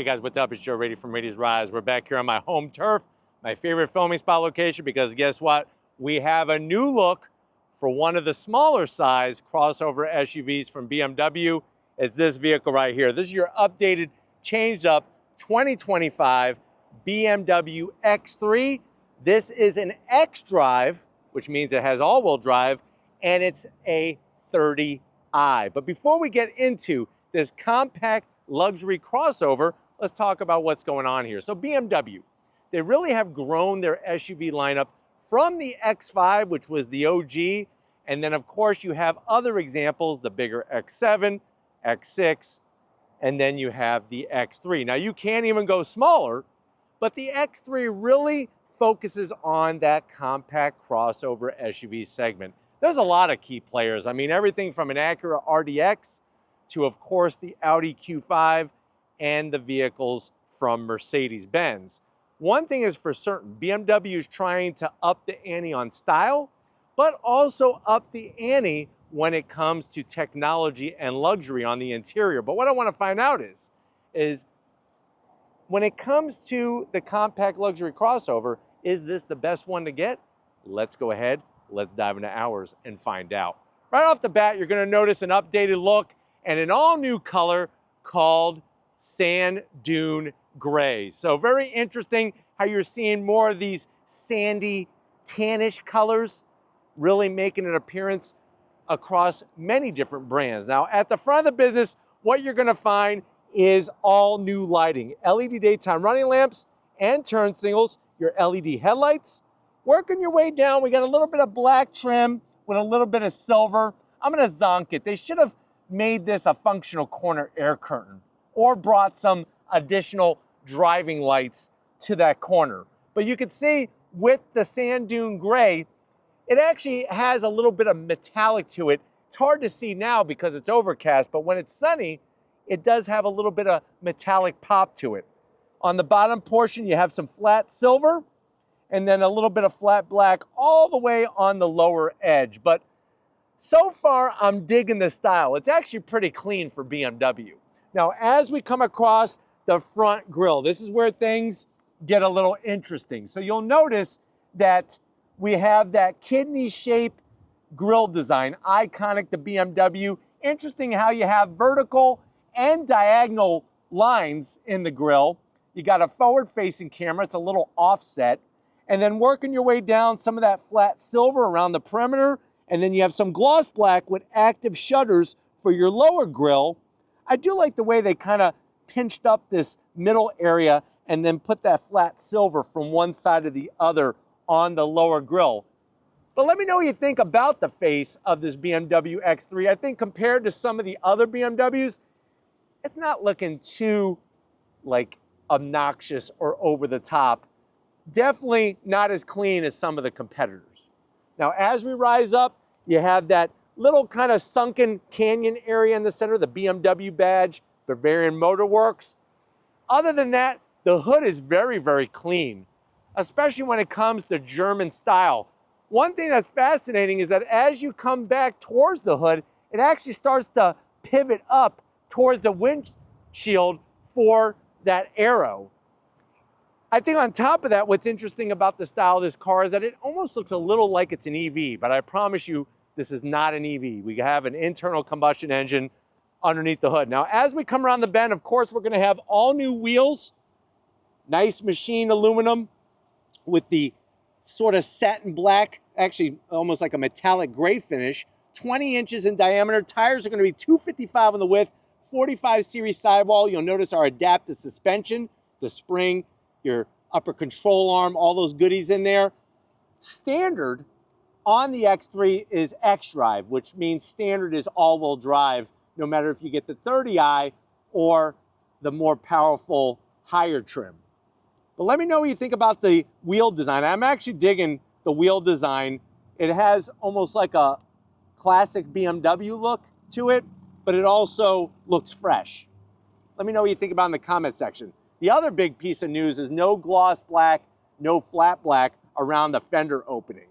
Hey guys, what's up? It's Joe Raiti from Raiti's Rise. We're back here on my home turf, my favorite filming spot location, because guess what? We have a new look for one of the smaller size crossover SUVs from BMW. It's this vehicle right here. This is your updated, changed up 2025 BMW X3. This is an X-Drive, which means it has all-wheel drive, and it's a 30i. But before we get into this compact luxury crossover, let's talk about what's going on here. So BMW, they really have grown their SUV lineup from the X5, which was the OG, and then of course you have other examples, the bigger X7, X6, and then you have the X3. Now you can't even go smaller, but the X3 really focuses on that compact crossover SUV segment. There's a lot of key players. I mean, everything from an Acura RDX to, of course, the Audi Q5 and the vehicles from Mercedes-Benz. One thing is for certain, BMW is trying to up the ante on style, but also up the ante when it comes to technology and luxury on the interior. But what I want to find out is when it comes to the compact luxury crossover, is this the best one to get? Let's go ahead, let's dive into ours and find out. Right off the bat, you're going to notice an updated look and an all-new color called Sand Dune Gray. So very interesting how you're seeing more of these sandy, tannish colors really making an appearance across many different brands. Now, at the front of the business, what you're going to find is all new lighting, LED daytime running lamps and turn signals, your LED headlights. Working your way down, we got a little bit of black trim with a little bit of silver. I'm going to zonk it. They should have made this a functional corner air curtain or brought some additional driving lights to that corner. But you can see with the Sand Dune Gray, it actually has a little bit of metallic to it. It's hard to see now because it's overcast, but when it's sunny, it does have a little bit of metallic pop to it. On the bottom portion, you have some flat silver and then a little bit of flat black all the way on the lower edge. But so far, I'm digging the style. It's actually pretty clean for BMW. Now, as we come across the front grille, this is where things get a little interesting. So you'll notice that we have that kidney-shaped grille design, iconic to BMW. Interesting how you have vertical and diagonal lines in the grille. You got a forward-facing camera, it's a little offset. And then working your way down, some of that flat silver around the perimeter. And then you have some gloss black with active shutters for your lower grille. I do like the way they kind of pinched up this middle area and then put that flat silver from one side to the other on the lower grille. But let me know what you think about the face of this BMW X3. I think compared to some of the other BMWs, it's not looking too like obnoxious or over the top. Definitely not as clean as some of the competitors. Now, as we rise up, you have that little kind of sunken canyon area in the center, the BMW badge, Bavarian Motor Works. Other than that, the hood is very, very clean, especially when it comes to German style. One thing that's fascinating is that as you come back towards the hood, it actually starts to pivot up towards the windshield for that arrow. I think on top of that, what's interesting about the style of this car is that it almost looks a little like it's an EV, but I promise you, this is not an EV. We have an internal combustion engine underneath the hood. Now, as we come around the bend, of course, we're gonna have all new wheels, nice machined aluminum with the sort of satin black, actually almost like a metallic gray finish, 20 inches in diameter. Tires are gonna be 255 on the width, 45 series sidewall. You'll notice our adaptive suspension, the spring, your upper control arm, all those goodies in there. Standard on the X3 is X-Drive, which means standard is all-wheel drive, no matter if you get the 30i or the more powerful higher trim. But let me know what you think about the wheel design. I'm actually digging the wheel design. It has almost like a classic BMW look to it, but it also looks fresh. Let me know what you think about in the comment section. The other big piece of news is no gloss black, no flat black around the fender opening.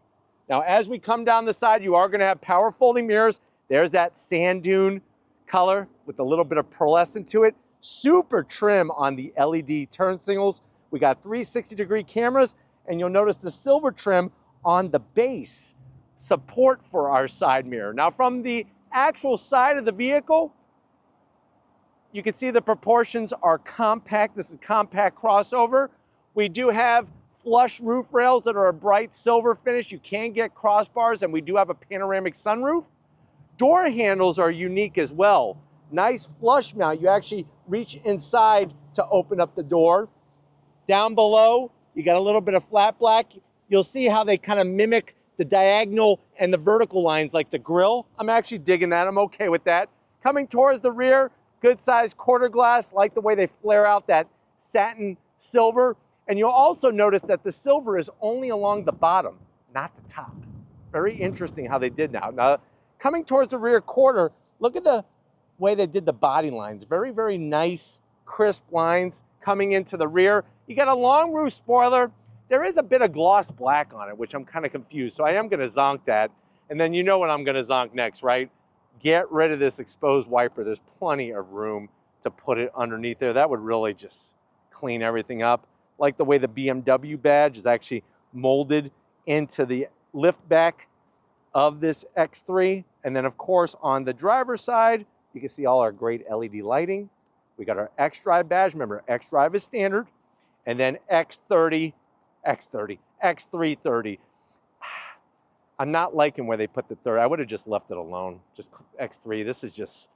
Now, as we come down the side, you are going to have power folding mirrors. There's that sand dune color with a little bit of pearlescent to it. Super trim on the LED turn signals. We got 360-degree cameras, and you'll notice the silver trim on the base. Support for our side mirror. Now from the actual side of the vehicle, you can see the proportions are compact. This is a compact crossover. We do have flush roof rails that are a bright silver finish. You can get crossbars, and we do have a panoramic sunroof. Door handles are unique as well. Nice flush mount. You actually reach inside to open up the door. Down below, you got a little bit of flat black. You'll see how they kind of mimic the diagonal and the vertical lines like the grille. I'm actually digging that. I'm okay with that. Coming towards the rear, good size quarter glass. Like the way they flare out that satin silver. And you'll also notice that the silver is only along the bottom, not the top. Very interesting how they did that. Now, coming towards the rear quarter, look at the way they did the body lines. Very, very nice, crisp lines coming into the rear. You got a long roof spoiler. There is a bit of gloss black on it, which I'm kind of confused. So I am gonna zonk that. And then you know what I'm gonna zonk next, right? Get rid of this exposed wiper. There's plenty of room to put it underneath there. That would really just clean everything up. Like the way the BMW badge is actually molded into the lift back of this X3. And then of course on the driver's side, you can see all our great LED lighting. We got our X-Drive badge. Remember, X-Drive is standard. And then X330. I'm not liking where they put the 30. I would have just left it alone. Just X3. This is just,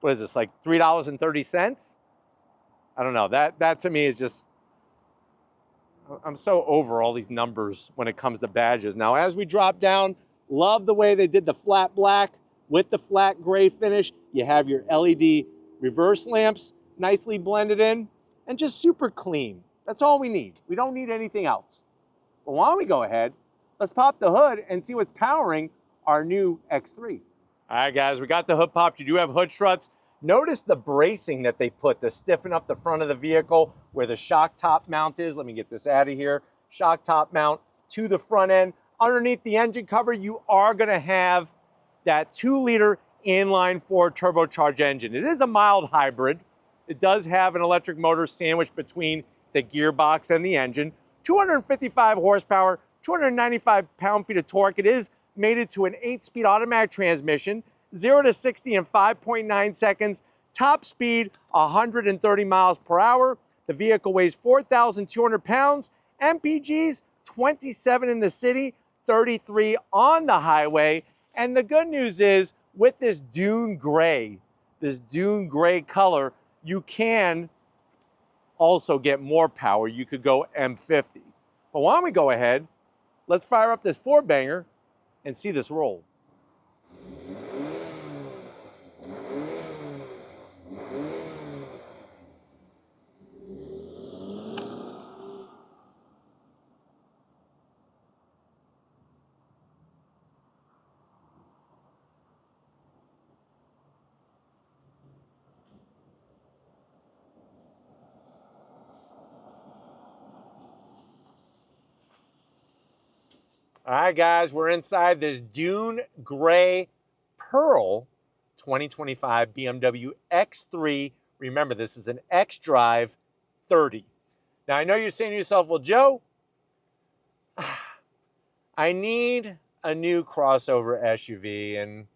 what is this, like $3.30? I don't know. That to me is just, I'm so over all these numbers when it comes to badges. Now, as we drop down, love the way they did the flat black with the flat gray finish. You have your LED reverse lamps nicely blended in and just super clean. That's all we need. We don't need anything else. But why don't we go ahead, let's pop the hood and see what's powering our new X3. All right, guys, we got the hood popped. You do have hood struts. Notice the bracing that they put to stiffen up the front of the vehicle where the shock top mount is. Let me get this out of here. Shock top mount to the front end. Underneath the engine cover, you are gonna have that 2-liter inline-4 turbocharged engine. It is a mild hybrid. It does have an electric motor sandwiched between the gearbox and the engine. 255 horsepower, 295 pound-feet of torque. It is mated to an 8-speed automatic transmission, 0 to 60 in 5.9 seconds. Top speed, 130 miles per hour. The vehicle weighs 4,200 pounds. MPGs, 27 in the city, 33 on the highway. And the good news is, with this dune gray color, you can also get more power. You could go M50. But why don't we go ahead, let's fire up this 4-banger and see this roll. All right, guys, we're inside this Dune Gray Pearl 2025 BMW X3. Remember, this is an X-Drive 30. Now, I know you're saying to yourself, well, Joe, I need a new crossover SUV. And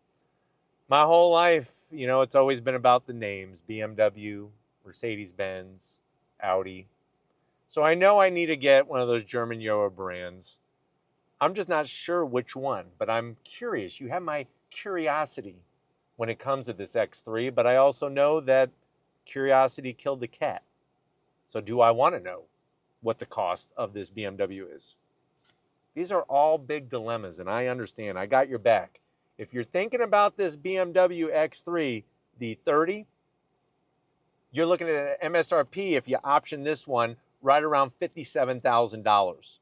my whole life, you know, it's always been about the names, BMW, Mercedes-Benz, Audi. So I know I need to get one of those German Euro brands. I'm just not sure which one, but I'm curious. You have my curiosity when it comes to this X3, but I also know that curiosity killed the cat. So do I want to know what the cost of this BMW is? These are all big dilemmas, and I understand. I got your back. If you're thinking about this BMW X3, the 30, you're looking at an MSRP, if you option this one, right around $57,000.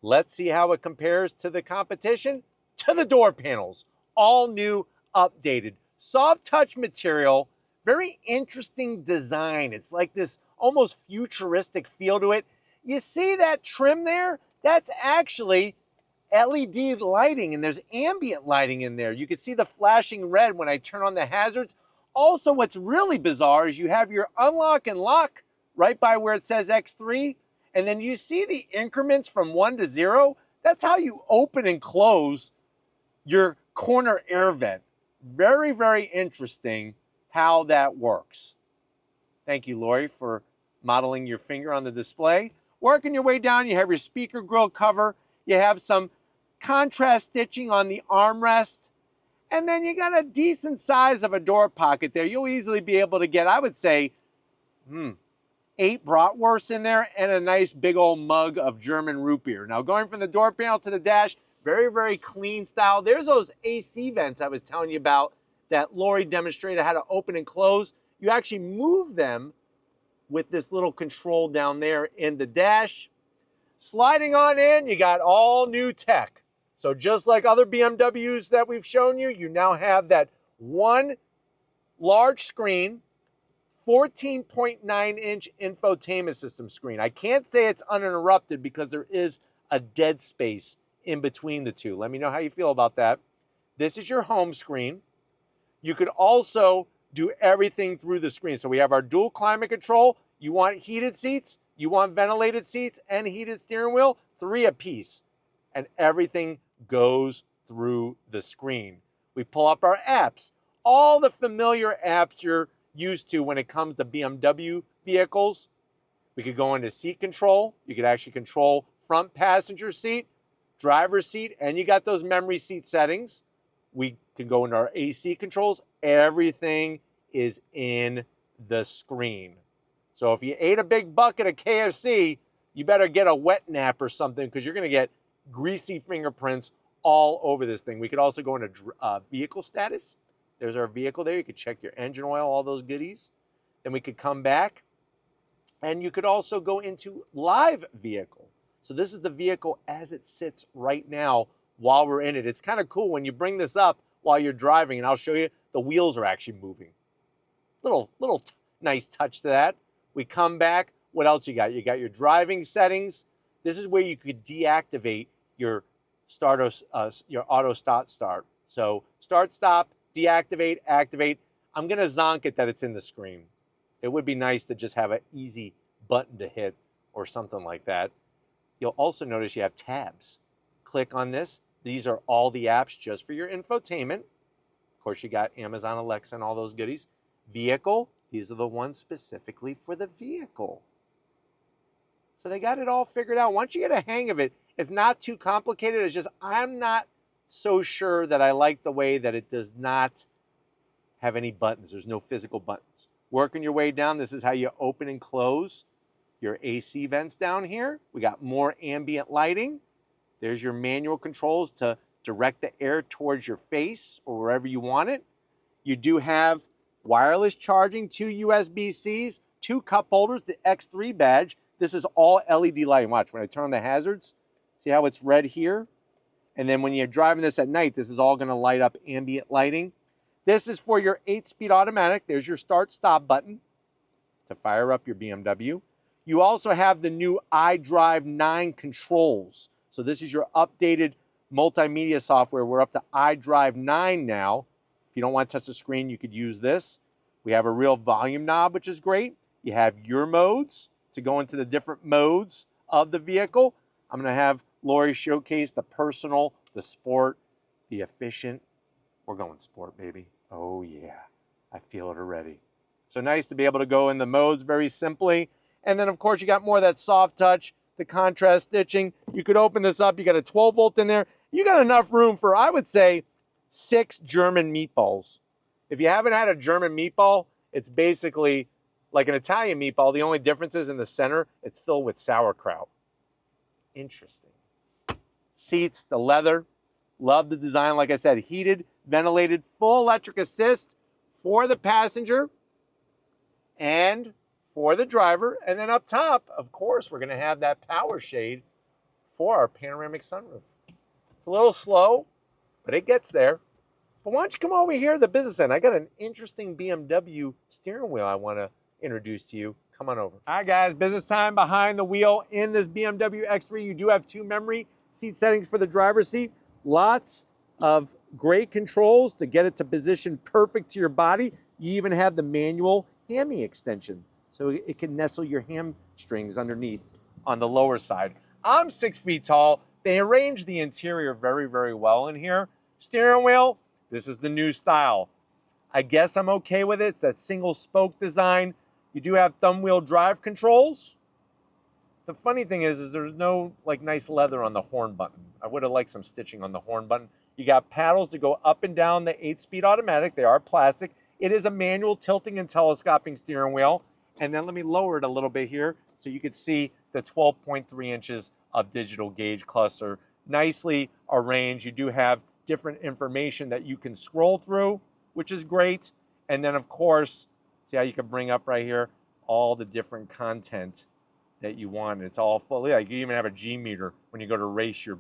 Let's see how it compares to the competition. To the door panels, all new, updated, soft touch material, very interesting design. It's like this almost futuristic feel to it. You see that trim there? That's actually LED lighting, and there's ambient lighting in there. You can see the flashing red when I turn on the hazards. Also, what's really bizarre is you have your unlock and lock right by where it says X3, and then you see the increments from 1 to 0. That's how you open and close your corner air vent. Very, very interesting how that works. Thank you, Lori, for modeling your finger on the display. Working your way down, you have your speaker grill cover. You have some contrast stitching on the armrest. And then you got a decent size of a door pocket there. You'll easily be able to get, I would say, 8 bratwursts in there and a nice big old mug of German root beer. Now going from the door panel to the dash, very, very clean style. There's those AC vents I was telling you about that Lori demonstrated how to open and close. You actually move them with this little control down there in the dash. Sliding on in, you got all new tech. So just like other BMWs that we've shown you, you now have that one large screen, 14.9-inch infotainment system screen. I can't say it's uninterrupted because there is a dead space in between the two. Let me know how you feel about that. This is your home screen. You could also do everything through the screen. So we have our dual climate control. You want heated seats, you want ventilated seats and heated steering wheel, 3 apiece. And everything goes through the screen. We pull up our apps. All the familiar apps you're used to when it comes to BMW vehicles. We could go into seat control. You could actually control front passenger seat, driver's seat, and you got those memory seat settings. We can go into our AC controls. Everything is in the screen. So if you ate a big bucket of KFC, you better get a wet nap or something because you're going to get greasy fingerprints all over this thing. We could also go into vehicle status. There's our vehicle there. You could check your engine oil, all those goodies. Then we could come back and you could also go into live vehicle. So this is the vehicle as it sits right now while we're in it. It's kind of cool when you bring this up while you're driving, and I'll show you, the wheels are actually moving. Little nice touch to that. We come back. What else you got? You got your driving settings. This is where you could deactivate your auto start. So start, stop, deactivate, activate. I'm going to zonk it that it's in the screen. It would be nice to just have an easy button to hit or something like that. You'll also notice you have tabs. Click on this. These are all the apps just for your infotainment. Of course, you got Amazon Alexa and all those goodies. Vehicle, these are the ones specifically for the vehicle. So they got it all figured out. Once you get a hang of it, it's not too complicated. It's just I'm not so sure that I like the way that it does not have any buttons. There's no physical buttons. Working your way down, this is how you open and close your AC vents down here. We got more ambient lighting. There's your manual controls to direct the air towards your face or wherever you want it. You do have wireless charging, 2 USB-Cs, 2 cup holders, the X3 badge. This is all LED lighting. Watch, when I turn on the hazards, see how it's red here? And then when you're driving this at night, this is all gonna light up ambient lighting. This is for your 8-speed automatic. There's your start-stop button to fire up your BMW. You also have the new iDrive 9 controls. So this is your updated multimedia software. We're up to iDrive 9 now. If you don't want to touch the screen, you could use this. We have a real volume knob, which is great. You have your modes to go into the different modes of the vehicle. I'm going to have Lori showcase the personal, the sport, the efficient. We're going sport, baby. Oh, yeah. I feel it already. So nice to be able to go in the modes very simply. And then, of course, you got more of that soft touch, the contrast stitching. You could open this up. You got a 12 volt in there. You got enough room for, I would say, 6 German meatballs. If you haven't had a German meatball, it's basically like an Italian meatball. The only difference is in the center, it's filled with sauerkraut. Interesting. Seats, the leather. Love the design. Like I said, heated, ventilated, full electric assist for the passenger and for the driver. And then up top, of course, we're going to have that power shade for our panoramic sunroof. It's a little slow, but it gets there. But why don't you come over here to the business end? I got an interesting BMW steering wheel I want to introduce to you. Come on over. All right, guys, business time behind the wheel in this BMW X3. You do have 2 memory seat settings for the driver's seat. Lots of great controls to get it to position perfect to your body. You even have the manual hammy extension, so it can nestle your hamstrings underneath on the lower side. I'm 6 feet tall. They arranged the interior very, very well in here. Steering wheel, this is the new style. I guess I'm okay with it. It's that single spoke design. You do have thumb wheel drive controls. The funny thing is there's no like nice leather on the horn button. I would have liked some stitching on the horn button. You got paddles to go up and down the 8-speed automatic. They are plastic. It is a manual tilting and telescoping steering wheel. And then let me lower it a little bit here so you can see the 12.3 inches of digital gauge cluster. Nicely arranged. You do have different information that you can scroll through, which is great. And then of course, see how you can bring up right here all the different content that you want. It's all fully, like you even have a G meter when you go to race your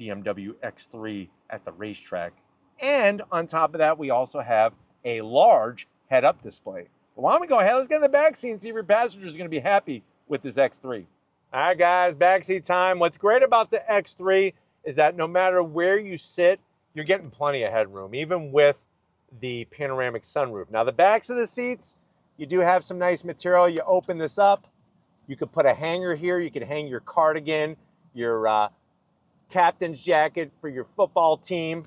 BMW X3 at the racetrack. And on top of that, we also have a large head-up display. But why don't we go ahead, let's get in the back seat and see if your passengers are gonna be happy with this X3. All right guys, backseat time. What's great about the X3 is that no matter where you sit, you're getting plenty of headroom, even with the panoramic sunroof. Now the backs of the seats, you do have some nice material. You open this up, you could put a hanger here. You could hang your cardigan, your captain's jacket for your football team.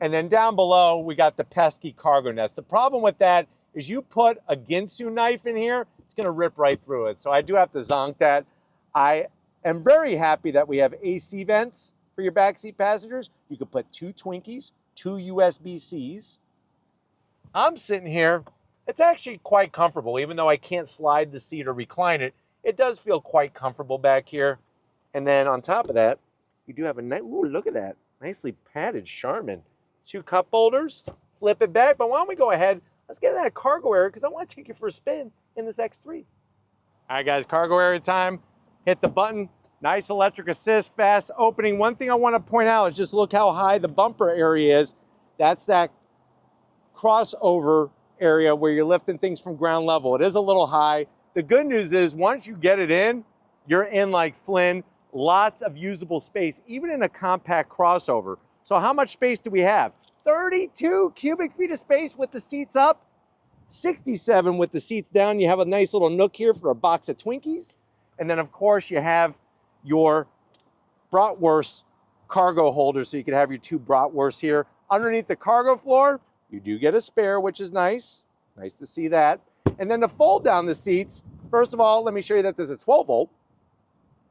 And then down below, we got the pesky cargo nest. The problem with that is you put a Ginsu knife in here, it's gonna rip right through it. So I do have to zonk that. I am very happy that we have AC vents for your backseat passengers. You could put 2 Twinkies, 2 USB-Cs. I'm sitting here, it's actually quite comfortable, even though I can't slide the seat or recline it. It does feel quite comfortable back here. And then on top of that, you do have a nice, ooh, look at that. Nicely padded Charmin. 2 cup holders, flip it back. But why don't we go ahead, let's get in that cargo area because I want to take you for a spin in this X3. All right guys, cargo area time. Hit the button, nice electric assist, fast opening. One thing I want to point out is just look how high the bumper area is. That's that crossover area where you're lifting things from ground level. It is a little high. The good news is once you get it in, you're in like Flynn, lots of usable space, even in a compact crossover. So how much space do we have? 32 cubic feet of space with the seats up, 67 with the seats down. You have a nice little nook here for a box of Twinkies. And then of course you have your bratwurst cargo holder, so you can have your 2 bratwursts here. Underneath the cargo floor, you do get a spare, which is nice. Nice to see that. And then to fold down the seats, first of all, let me show you that there's a 12 volt.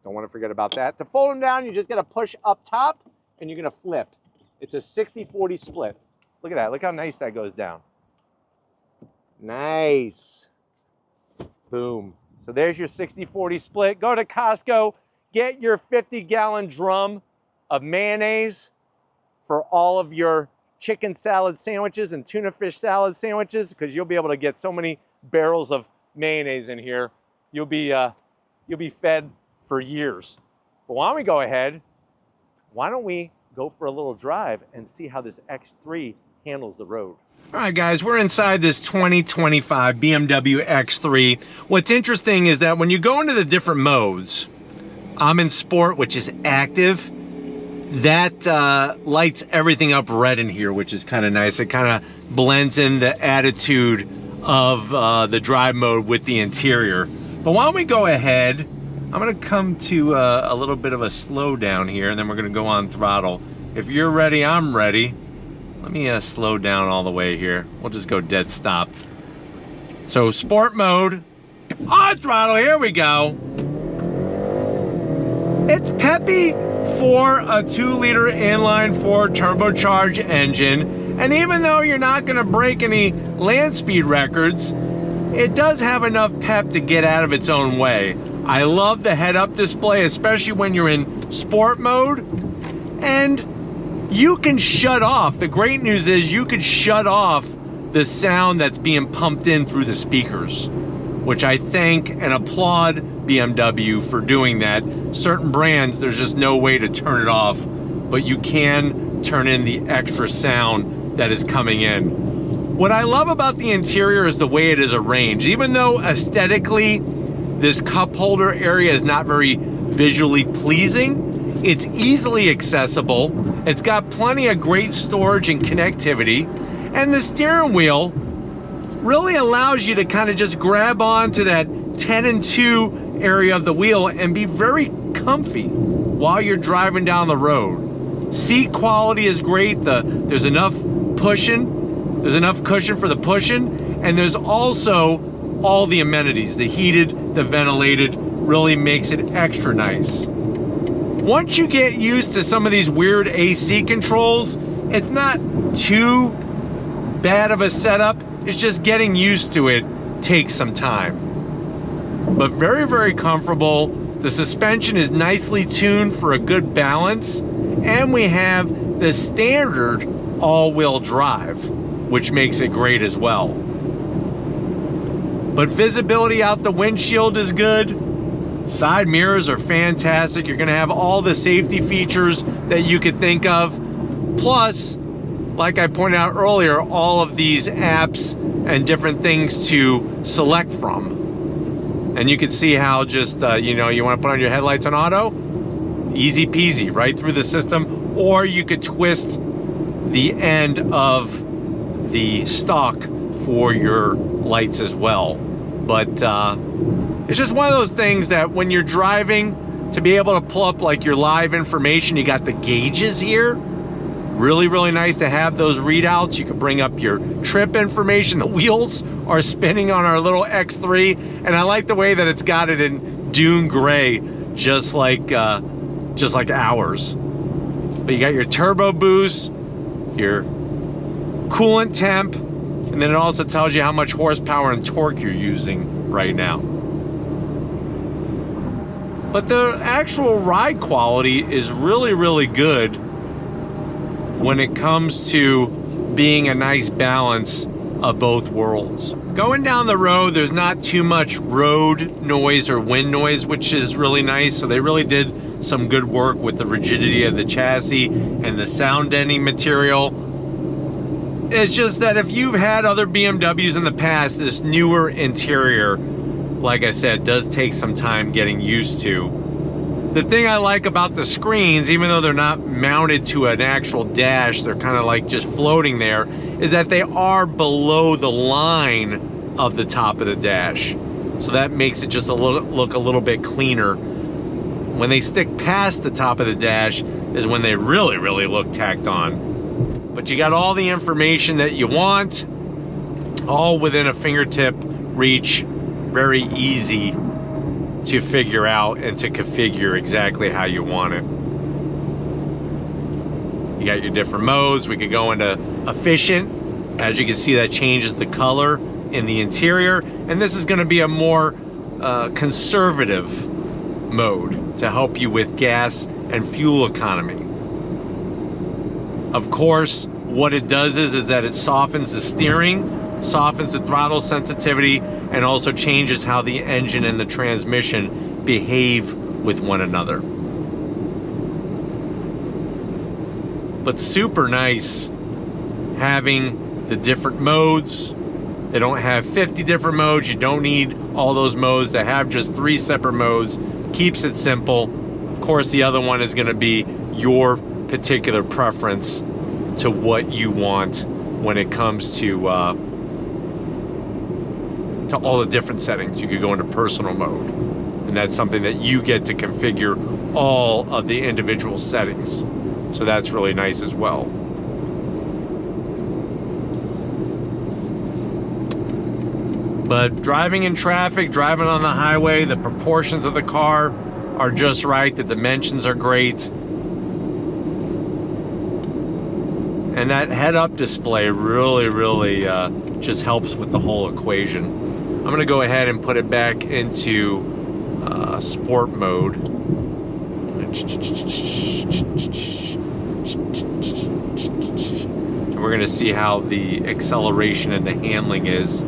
Don't want to forget about that. To fold them down, you just got to push up top and you're going to flip. It's a 60-40 split. Look at that. Look how nice that goes down. Nice. Boom. So there's your 60-40 split. Go to Costco, get your 50-gallon drum of mayonnaise for all of your chicken salad sandwiches and tuna fish salad sandwiches, because you'll be able to get so many barrels of mayonnaise in here. You'll be fed for years. But why don't we go ahead? Why don't we go for a little drive and see how this X3 handles the road? All right, guys, we're inside this 2025 BMW X3. What's interesting is that when you go into the different modes, I'm in Sport, which is active. That lights everything up red in here, which is kind of nice. It kind of blends in the attitude of the drive mode with the interior. But why don't we go ahead? I'm gonna come to a little bit of a slow down here, and then we're gonna go on throttle. If you're ready, I'm ready. Let me slow down all the way here. We'll just go dead stop. So sport mode, on throttle, here we go. It's peppy for a 2-liter inline-4 turbocharged engine. And even though you're not gonna break any land speed records, it does have enough pep to get out of its own way. I love the head-up display, especially when you're in sport mode. And you can shut off. The great news is you could shut off the sound that's being pumped in through the speakers, which I thank and applaud BMW for doing that. Certain brands, there's just no way to turn it off, but you can turn in the extra sound that is coming in. What I love about the interior is the way it is arranged. Even though aesthetically, this cup holder area is not very visually pleasing, it's easily accessible. It's got plenty of great storage and connectivity. And the steering wheel really allows you to kind of just grab onto that 10 and 2 area of the wheel and be very comfy while you're driving down the road. Seat quality is great. There's enough cushion for the pushing, and there's also all the amenities. The heated, the ventilated really makes it extra nice. Once you get used to some of these weird AC controls, it's not too bad of a setup. It's just getting used to it takes some time. But very, very comfortable. The suspension is nicely tuned for a good balance. And we have the standard all-wheel drive, which makes it great as well. But visibility out the windshield is good. Side mirrors are fantastic. You're gonna have all the safety features that you could think of. Plus, like I pointed out earlier, all of these apps and different things to select from. And you can see how just, you know, you wanna put on your headlights on auto, easy peasy, right through the system. Or you could twist the end of the stock for your lights as well. But it's just one of those things that when you're driving, to be able to pull up like your live information, you got the gauges here. Really, really nice to have those readouts. You can bring up your trip information. The wheels are spinning on our little X3, and I like the way that it's got it in dune gray, just like ours. But you got your turbo boost, your coolant temp, and then it also tells you how much horsepower and torque you're using right now. But the actual ride quality is really, really good when it comes to being a nice balance of both worlds. Going down the road, there's not too much road noise or wind noise, which is really nice. So they really did some good work with the rigidity of the chassis and the sound deadening material. It's just that if you've had other BMWs in the past, this newer interior, like I said, does take some time getting used to. The thing I like about the screens, even though they're not mounted to an actual dash, they're kind of like just floating there, is that they are below the line of the top of the dash. So that makes it just look a little bit cleaner. When they stick past the top of the dash is when they really, really look tacked on. But you got all the information that you want, all within a fingertip reach, very easy to figure out and to configure exactly how you want it. You got your different modes. We could go into efficient. As you can see, that changes the color in the interior. And this is gonna be a more conservative mode to help you with gas and fuel economy. Of course, what it does is that it softens the steering, softens the throttle sensitivity, and also changes how the engine and the transmission behave with one another. But super nice having the different modes. They don't have 50 different modes. You don't need all those modes. They have just 3 separate modes. Keeps it simple. Of course, the other one is gonna be your particular preference to what you want when it comes to all the different settings. You could go into personal mode, and that's something that you get to configure all of the individual settings. So that's really nice as well. But driving in traffic, driving on the highway, the proportions of the car are just right. The dimensions are great. And that head-up display really, really just helps with the whole equation. I'm gonna go ahead and put it back into sport mode. And we're gonna see how the acceleration and the handling is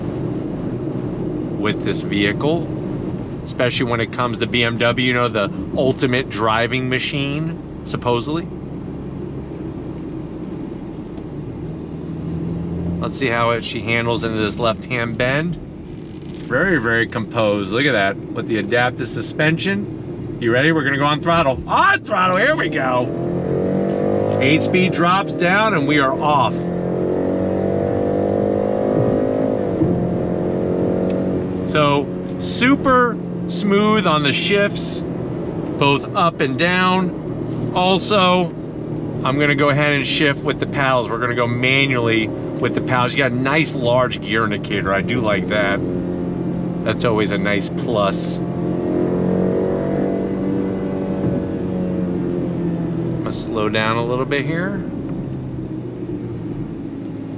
with this vehicle, especially when it comes to BMW, you know, the ultimate driving machine, supposedly. Let's see how she handles into this left-hand bend. Very, very composed. Look at that, with the adaptive suspension. You ready? We're gonna go on throttle. On throttle, here we go. 8-speed drops down and we are off. So super smooth on the shifts, both up and down. Also, I'm gonna go ahead and shift with the paddles. We're gonna go manually with the paddles. You got a nice large gear indicator. I do like that. That's always a nice plus. I'm gonna slow down a little bit here.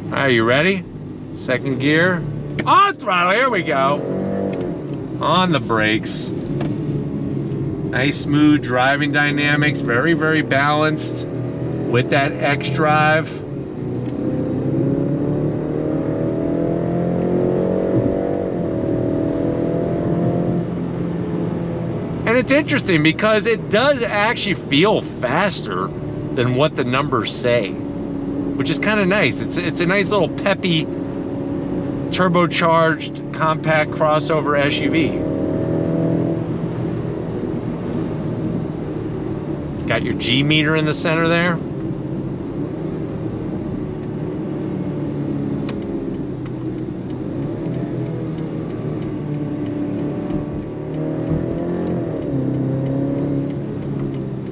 All right, you ready? Second gear. On throttle, here we go. On the brakes. Nice smooth driving dynamics, very, very balanced with that X drive. And it's interesting because it does actually feel faster than what the numbers say, which is kind of nice. It's a nice little peppy, turbocharged, compact crossover SUV. Got your G meter in the center there.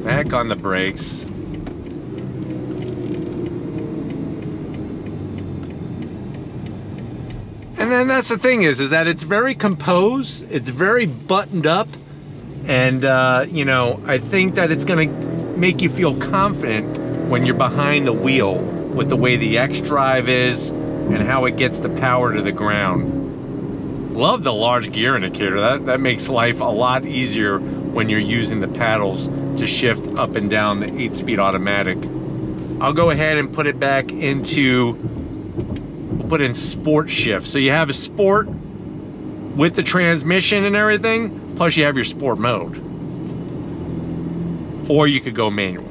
Back on the brakes. And then that's the thing is that it's very composed, it's very buttoned up, and you know, I think that it's gonna make you feel confident when you're behind the wheel with the way the X drive is and how it gets the power to the ground. Love the large gear indicator. That makes life a lot easier when you're using the paddles to shift up and down the 8-speed automatic. I'll go ahead and put it back into, we'll put in sport shift. So you have a sport with the transmission and everything, plus you have your sport mode. Or you could go manual.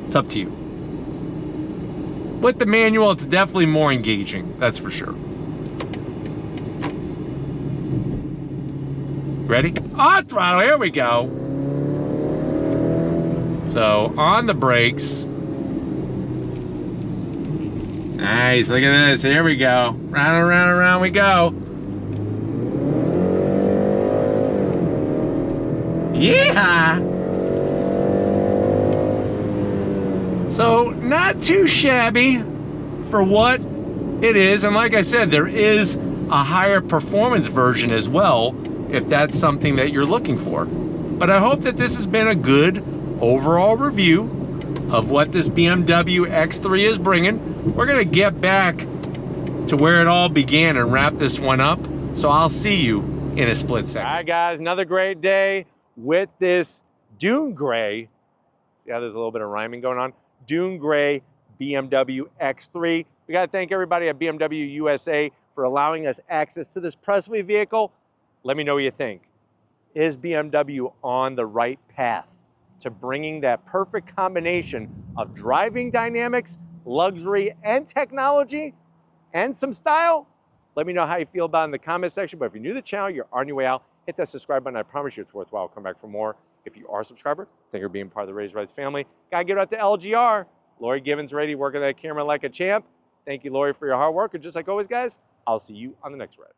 It's up to you. With the manual, it's definitely more engaging, that's for sure. Ready? On throttle, here we go. So, on the brakes. Nice, look at this, here we go. Round and round and round we go. Yeah! So, not too shabby for what it is. And like I said, there is a higher performance version as well, if that's something that you're looking for. But I hope that this has been a good overall review of what this BMW X3 is bringing. We're gonna get back to where it all began and wrap this one up. So I'll see you in a split second. All right, guys, another great day with this Dune Gray. See how there's a little bit of rhyming going on? Dune Gray BMW X3. We gotta thank everybody at BMW USA for allowing us access to this Presley vehicle. Let me know what you think. Is BMW on the right path to bringing that perfect combination of driving dynamics, luxury, and technology, and some style? Let me know how you feel about it in the comment section. But if you're new to the channel, you're on your way out, hit that subscribe button. I promise you it's worthwhile. I'll come back for more. If you are a subscriber, thank you for being part of the Raised Rights family. Gotta give it out to LGR. Lori Gibbons, Raiti, working that camera like a champ. Thank you, Lori, for your hard work. And just like always, guys, I'll see you on the next ride.